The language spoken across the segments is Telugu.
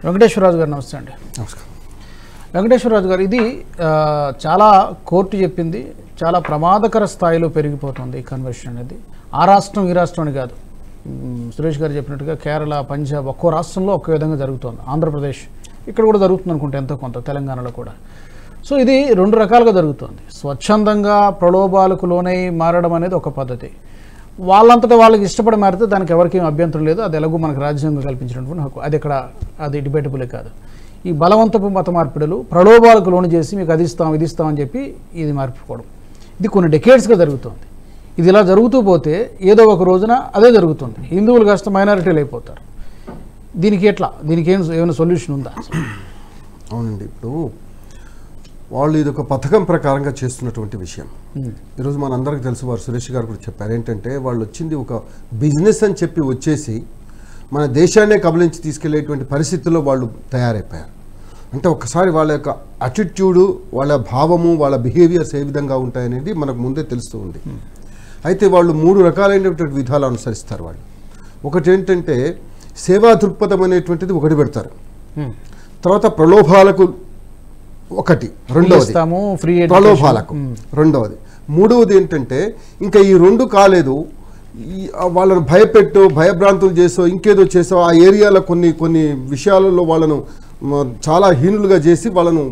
వెంకటేశ్వరరాజు గారు నమస్తే అండి. నమస్కారం. వెంకటేశ్వరరాజు గారు, ఇది చాలా కోర్టు చెప్పింది, చాలా ప్రమాదకర స్థాయిలో పెరిగిపోతుంది ఈ కన్వర్షన్ అనేది. ఆ రాష్ట్రం ఈ రాష్ట్రం అని కాదు, సురేష్ గారు చెప్పినట్టుగా కేరళ, పంజాబ్ ఒక్కో రాష్ట్రంలో ఒక్క విధంగా జరుగుతుంది. ఆంధ్రప్రదేశ్ ఇక్కడ కూడా జరుగుతుంది అనుకుంటే ఎంతో కొంత, తెలంగాణలో కూడా. సో ఇది రెండు రకాలుగా జరుగుతుంది. స్వచ్ఛందంగా ప్రలోభాలకు లోనై మారడం అనేది ఒక పద్ధతి. వాళ్ళంతటా వాళ్ళకి ఇష్టపడి మారితే దానికి ఎవరికేం అభ్యంతరం లేదు, అది ఎలాగో మనకు రాజ్యాంగం కల్పించినటువంటి హక్కు, అది డిబేటబులే కాదు. ఈ బలవంతపు మత మార్పిడులు, ప్రలోభాలకు లోను చేసి మీకు అది ఇస్తామని చెప్పి ఇది మార్పుకోవడం, ఇది కొన్ని డెకేడ్స్గా జరుగుతుంది. ఇది ఇలా జరుగుతూ పోతే ఏదో ఒక రోజున అదే జరుగుతుంది, హిందువులు కాస్త మైనారిటీలు అయిపోతారు. దీనికి ఏమైనా సొల్యూషన్ ఉందా? అవునండి, ఇప్పుడు వాళ్ళు ఇది ఒక పథకం ప్రకారంగా చేస్తున్నటువంటి విషయం. ఈరోజు మనందరికీ తెలుసు, వారు సురేష్ గారు కూడా చెప్పారు ఏంటంటే, వాళ్ళు వచ్చింది ఒక బిజినెస్ అని చెప్పి వచ్చేసి మన దేశాన్నే కబలించి తీసుకెళ్లేటువంటి పరిస్థితుల్లో వాళ్ళు తయారైపోయారు. అంటే ఒకసారి వాళ్ళ యొక్క అటిట్యూడు, వాళ్ళ భావము, వాళ్ళ బిహేవియర్స్ ఏ విధంగా ఉంటాయనేది మనకు ముందే తెలుస్తూ ఉంది. అయితే వాళ్ళు 3 రకాలైనటువంటి విధాలు అనుసరిస్తారు. వాళ్ళు ఒకటి ఏంటంటే సేవా దృక్పథం అనేటువంటిది ఒకటి పెడతారు, తర్వాత ప్రలోభాలకు ఒకటి, రెండవది ప్రలోభాలకు రెండవది, మూడవది ఏంటంటే ఇంకా ఈ 2 కాలేదు, వాళ్ళను భయభ్రాంతులు చేసో ఇంకేదో చేసో ఆ ఏరియాలో కొన్ని విషయాలలో వాళ్ళను చాలా హీనులుగా చేసి వాళ్ళను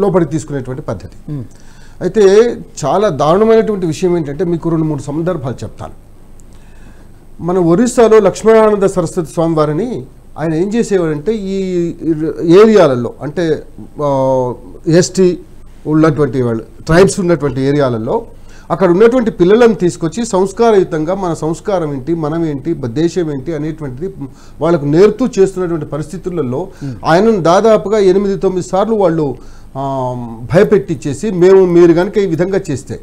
లోపలికి తీసుకునేటువంటి పద్ధతి. అయితే చాలా దారుణమైనటువంటి విషయం ఏంటంటే, మీకు 2-3 సందర్భాలు చెప్తాను. మన ఒరిస్సాలో లక్ష్మణానంద సరస్వతి స్వామి వారిని ఆయన ఏం చేసేవాడంటే, ఈ ఏరియాలలో అంటే ఎస్టీ ఉన్నటువంటి వాళ్ళు, ట్రైబ్స్ ఉన్నటువంటి ఏరియాలలో అక్కడ ఉన్నటువంటి పిల్లలను తీసుకొచ్చి సంస్కారయుతంగా మన సంస్కారం ఏంటి, మనం ఏంటి, దేశం ఏంటి అనేటువంటిది వాళ్ళకు నేర్పుతూ చేస్తున్నటువంటి పరిస్థితులలో ఆయనను దాదాపుగా 8-9 సార్లు వాళ్ళు భయపెట్టించేసి, మీరు కనుక ఈ విధంగా చేస్తే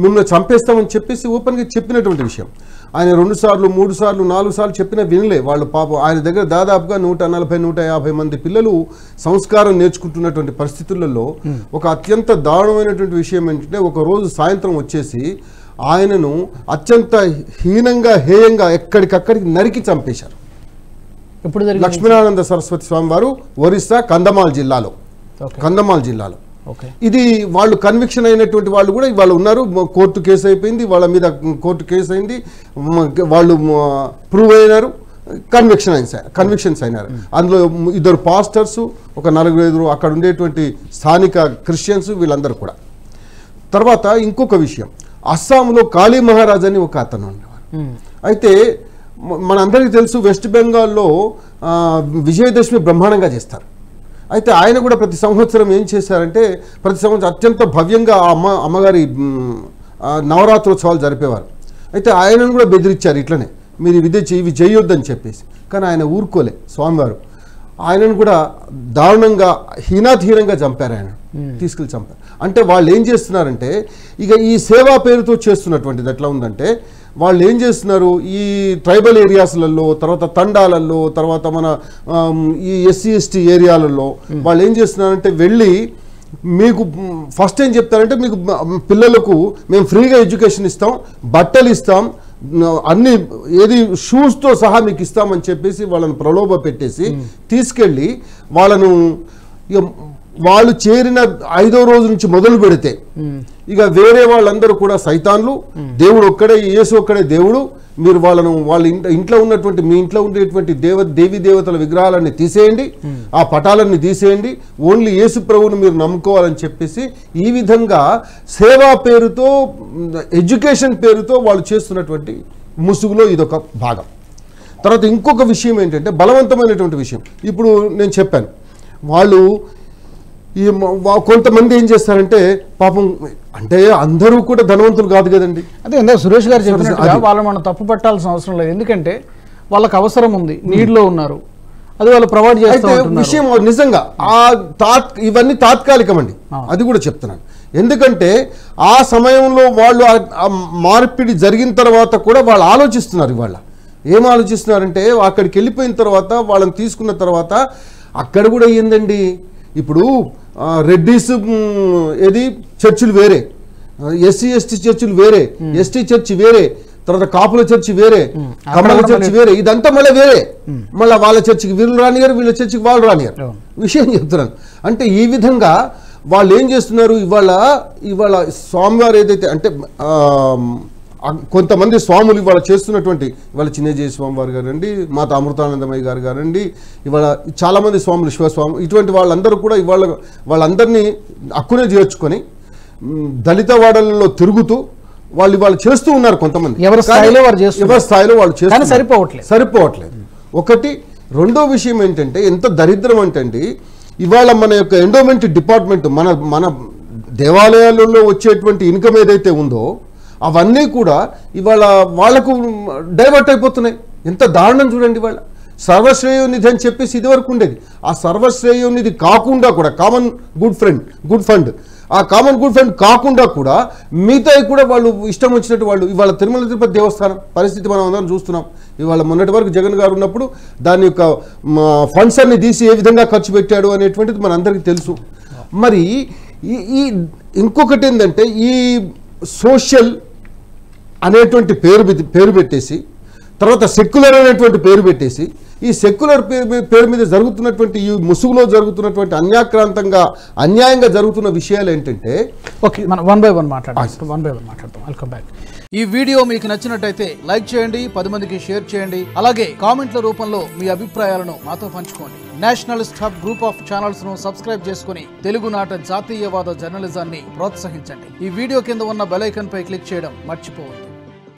మిమ్మల్ని చంపేస్తామని చెప్పేసి ఓపెన్గా చెప్పినటువంటి విషయం. ఆయన 2 సార్లు 3 సార్లు 4 సార్లు చెప్పినా వినలే వాళ్ళు. పాపం ఆయన దగ్గర దాదాపుగా 140-150 మంది పిల్లలు సంస్కారం నేర్చుకుంటున్నటువంటి పరిస్థితులలో ఒక అత్యంత దారుణమైనటువంటి విషయం ఏంటంటే, ఒక రోజు సాయంత్రం వచ్చేసి ఆయనను అత్యంత హీనంగా, హేయంగా ఎక్కడికక్కడికి నరికి చంపేశారు. లక్ష్మణానంద సరస్వతి స్వామి వారు ఒరిస్సా కంధమాల్ జిల్లాలో. ఇది వాళ్ళు కన్విక్షన్ అయినటువంటి వాళ్ళు కూడా ఇవాళ ఉన్నారు. కోర్టు కేసు అయిపోయింది, వాళ్ళ మీద కోర్టు కేసు అయింది, వాళ్ళు ప్రూవ్ అయినారు, కన్విక్షన్స్ అయినారు. అందులో 2 పాస్టర్స్, ఒక 4-5 అక్కడ ఉండేటువంటి స్థానిక క్రిస్టియన్స్, వీళ్ళందరూ కూడా. తర్వాత ఇంకొక విషయం, అస్సాంలో కాళీ మహారాజ్ అని ఒక అతను ఉండేవారు. అయితే మనందరికీ తెలుసు, వెస్ట్ బెంగాల్లో విజయదశమి బ్రహ్మాండంగా చేస్తారు. అయితే ఆయన కూడా ప్రతి సంవత్సరం ఏం చేశారంటే, ప్రతి సంవత్సరం అత్యంత భవ్యంగా అమ్మగారి నవరాత్రోత్సవాలు జరిపేవారు. అయితే ఆయనను కూడా బెదిరించారు, ఇట్లనే మీరు ఇవి చేయొద్దని చెప్పేసి. కానీ ఆయన ఊరుకోలే స్వామివారు. ఆయనను కూడా దారుణంగా హీనాధీనంగా చంపారు, ఆయన తీసుకెళ్ళి చంపారు. అంటే వాళ్ళు ఏం చేస్తున్నారంటే, ఇక ఈ సేవా పేరుతో చేస్తున్నటువంటిది ఎట్లా ఉందంటే, వాళ్ళు ఏం చేస్తున్నారు, ఈ ట్రైబల్ ఏరియాస్లలో, తర్వాత తండాలలో, తర్వాత మన ఈ SC/ST ఏరియాలలో వాళ్ళు ఏం చేస్తున్నారంటే, వెళ్ళి మీకు ఫస్ట్ ఏం చెప్తారంటే, మీకు పిల్లలకు మేము ఫ్రీగా ఎడ్యుకేషన్ ఇస్తాం, బట్టలు ఇస్తాం, అన్ని ఏది షూస్తో సహా మీకు ఇస్తామని చెప్పేసి వాళ్ళను ప్రలోభ పెట్టేసి తీసుకెళ్ళి వాళ్ళు చేరిన 5వ రోజు నుంచి మొదలు పెడితే ఇక వేరే వాళ్ళందరూ కూడా సైతాన్లు, దేవుడు ఒక్కడే, యేసు ఒక్కడే దేవుడు, మీరు వాళ్ళ ఇంట్లో ఉన్నటువంటి, మీ ఇంట్లో ఉండేటువంటి దేవీ దేవతల విగ్రహాలన్నీ తీసేయండి, ఆ పటాలన్నీ తీసేయండి, ఓన్లీ యేసు ప్రభువును మీరు నమ్ముకోవాలని చెప్పేసి ఈ విధంగా సేవా పేరుతో, ఎడ్యుకేషన్ పేరుతో వాళ్ళు చేస్తున్నటువంటి ముసుగులో ఇదొక భాగం. తర్వాత ఇంకొక విషయం ఏంటంటే, బలవంతమైనటువంటి విషయం. ఇప్పుడు నేను చెప్పాను, వాళ్ళు కొంతమంది ఏం చేస్తారంటే, పాపం అంటే అందరూ కూడా ధనవంతులు కాదు కదండి. అదే సురేష్ గారు చెప్పినట్టుగా వాళ్ళు మనం తప్పు పట్టాల్సిన అవసరం లేదు, ఎందుకంటే వాళ్ళకి అవసరం ఉంది, నీడ్లో ఉన్నారు, అది వాళ్ళు ప్రొవైడ్ చేస్తే విషయం నిజంగా ఇవన్నీ తాత్కాలికమండి, అది కూడా చెప్తున్నాను. ఎందుకంటే ఆ సమయంలో వాళ్ళు మార్పిడి జరిగిన తర్వాత కూడా వాళ్ళు ఆలోచిస్తున్నారు. ఇవాళ ఏం ఆలోచిస్తున్నారంటే, అక్కడికి వెళ్ళిపోయిన తర్వాత, వాళ్ళని తీసుకున్న తర్వాత అక్కడ కూడా ఏందండి, ఇప్పుడు రెడ్డిస్ ఏది చర్చిలు వేరే, SC/ST చర్చిలు వేరే, ST చర్చి వేరే, తర్వాత కాపుల చర్చి వేరే, కమ్మల చర్చి వేరే, ఇదంతా మళ్ళీ వేరే. మళ్ళీ వాళ్ళ చర్చికి వీళ్ళు రానియారు, వీళ్ళ చర్చికి వాళ్ళు రానియారు. విషయం చెప్తున్నాను. అంటే ఈ విధంగా వాళ్ళు ఏం చేస్తున్నారు, ఇవాళ స్వామివారు ఏదైతే అంటే కొంతమంది స్వాములు ఇవాళ చేస్తున్నటువంటి, ఇవాళ చిన్నజయ స్వామి వారు గారండి, మాత అమృతానందమయ్య గారు గారండి, ఇవాళ చాలామంది స్వాములు, శివస్వామి, ఇటువంటి వాళ్ళందరూ కూడా వాళ్ళందరినీ అక్కునే చేర్చుకొని దళిత వాడలలో తిరుగుతూ వాళ్ళు చేస్తూ ఉన్నారు. కొంతమంది ఎవరి స్థాయిలో వాళ్ళు చేస్తున్నారు, సరిపోవట్లేదు. ఒకటి. రెండో విషయం ఏంటంటే ఎంత దరిద్రం అంటే ఇవాళ మన యొక్క ఎండోమెంట్ డిపార్ట్మెంట్ మన దేవాలయాలలో వచ్చేటువంటి ఇన్కమ్ ఏదైతే ఉందో అవన్నీ కూడా ఇవాళ వాళ్లకు డైవర్ట్ అయిపోతున్నాయి. ఎంత దారుణం చూడండి. వాళ్ళ సర్వశ్రేయోనిధి అని చెప్పేసి ఇదివరకు ఉండేది. ఆ సర్వశ్రేయోనిధి కాకుండా కూడా కామన్ గుడ్ ఫండ్, ఆ కామన్ గుడ్ ఫండ్ కాకుండా కూడా మిగతా కూడా వాళ్ళు ఇష్టం వచ్చినట్టు వాళ్ళు ఇవాళ తిరుమల తిరుపతి దేవస్థానం పరిస్థితి మనం అందరం చూస్తున్నాం. ఇవాళ మొన్నటి వరకు జగన్ గారు ఉన్నప్పుడు దాని యొక్క ఫండ్స్ అన్ని తీసి ఏ విధంగా ఖర్చు పెట్టాడు అనేటువంటిది మన అందరికీ తెలుసు. మరి ఇంకొకటి ఏంటంటే ఈ సోషల్ అనేటువంటి పేరు పెట్టేసి, తర్వాత సెక్యులర్ అనేటువంటి పేరు పెట్టేసి, ఈ సెక్యులర్ పేరు మీద జరుగుతున్నటువంటి ఈ ముసుగులో జరుగుతున్నటువంటి అన్యాయంగా జరుగుతున్న విషయాలు ఏంటంటే, ఓకే మనం వన్ బై వన్ మాట్లాడతాం. Welcome back. ఈ వీడియో మీకు నచ్చినట్టయితే లైక్ చేయండి, 10 మందికి షేర్ చేయండి, అలాగే కామెంట్ల రూపంలో మీ అభిప్రాయాలను మాతో పంచుకోండి. Nationalist hub group of channels ను సబ్స్క్రైబ్ చేసుకుని తెలుగునాట జాతీయవాద జర్నలిజాన్ని ప్రోత్సహించండి. ఈ వీడియో కింద ఉన్న బెల్ ఐకాన్ పై క్లిక్ చేయడం మర్చిపోవద్దు.